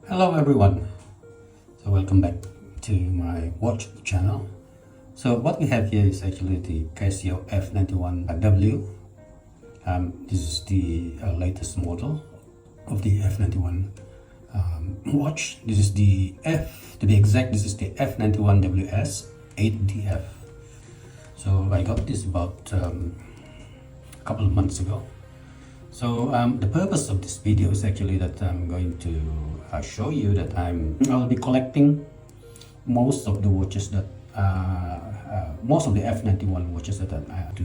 Hello everyone, so welcome back to my watch channel. So what we have here is actually the Casio F-91W. This is the latest model of the F-91 watch. This is the to be exact, this is the F-91WS 8DF. So I got this about a couple of months ago. So the purpose of this video is actually that I'm going to show you that I'll be collecting most of the watches that most of the F-91 watches that I have to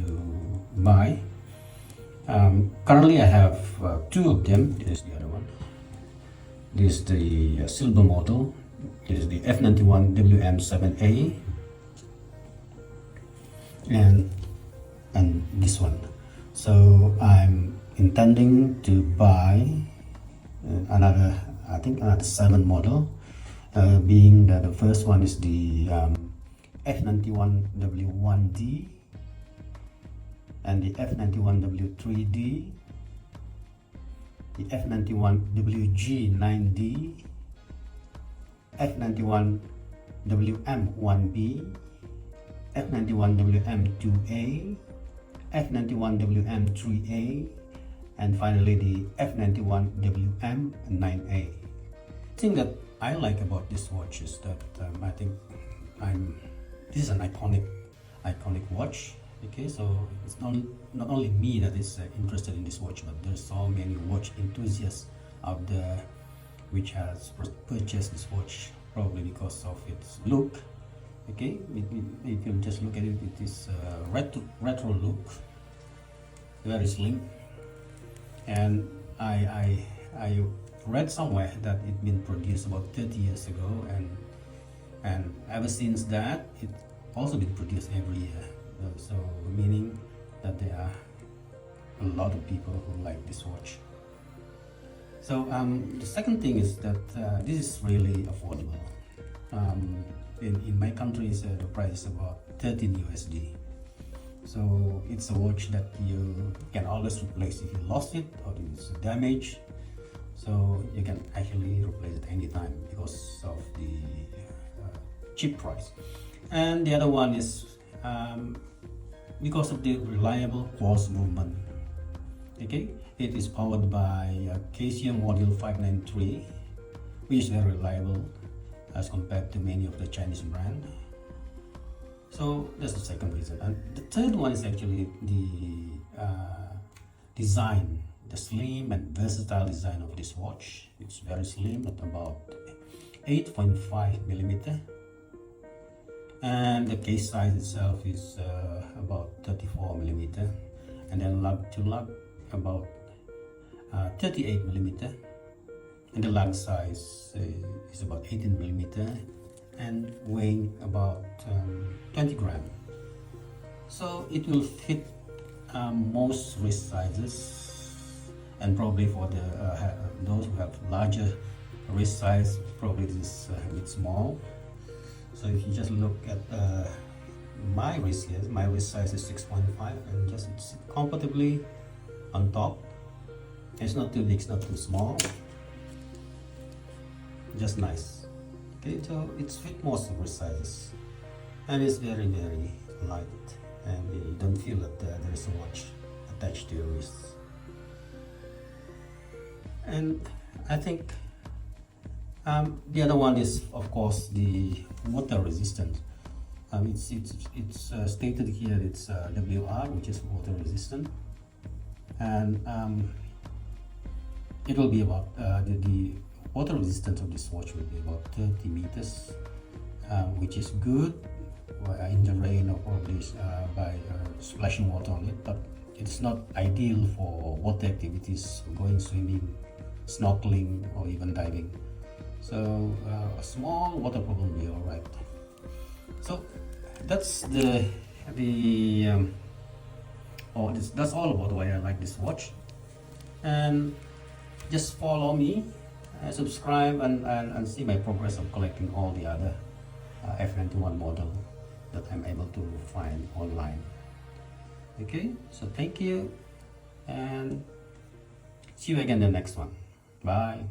buy. Currently I have two of them. This is the other one. This is the silver model. This is the F-91WM7A, and this one. So I'm intending to buy another, I think another 7 model, being that the first one is the F-91W1D and the F-91W3D, the F-91WG9D, F-91WM1B, F-91WM2A, F-91WM3A, and finally the F-91WM9A. The thing that I like about this watch is that I think this is an iconic watch. Okay, so it's not only me that is interested in this watch, but there's so many watch enthusiasts out there which has purchased this watch probably because of its look. Okay, if you just look at it, it is retro look, very slim, and I read somewhere that it's been produced about 30 years ago, and ever since that it's also been produced every year. So meaning that there are a lot of people who like this watch. So the second thing is that this is really affordable. In my country, the price is about 13 USD. So it's a watch that you can always replace if you lost it or it's damaged. So you can actually replace it anytime because of the cheap price. And the other one is because of the reliable pulse movement. Okay, it is powered by Casio module 593, which is very reliable as compared to many of the Chinese brand. So that's the second reason. And the third one is actually the design, the slim and versatile design of this watch. It's very slim at about 8.5 millimeter, and the case size itself is about 34 millimeter, and then lug to lug about 38 millimeter, and the lug size is about 18 millimeter and weighing about 20 grams. So it will fit most wrist sizes, and probably for the those who have larger wrist size, probably this is a bit small. So if you just look at my wrist here, my wrist size is 6.5, and just sit comfortably on top. It's not too big, it's not too small, just nice. Okay, so it's fit most of wrist sizes, and it's very light, and you don't feel that there is a watch attached to your wrist. And I think the other one is, of course, the water resistant. It's stated here it's WR, which is water resistant, and it will be about the water resistance of this watch will be about 30 meters, which is good in the rain or probably by splashing water on it, but it's not ideal for water activities, going swimming, snorkeling, or even diving. So a small water problem will be all right. So that's that's all about why I like this watch. And just follow me, subscribe, and see my progress of collecting all the other F-91 model that I'm able to find online. Okay, so thank you, and see you again in the next one. Bye.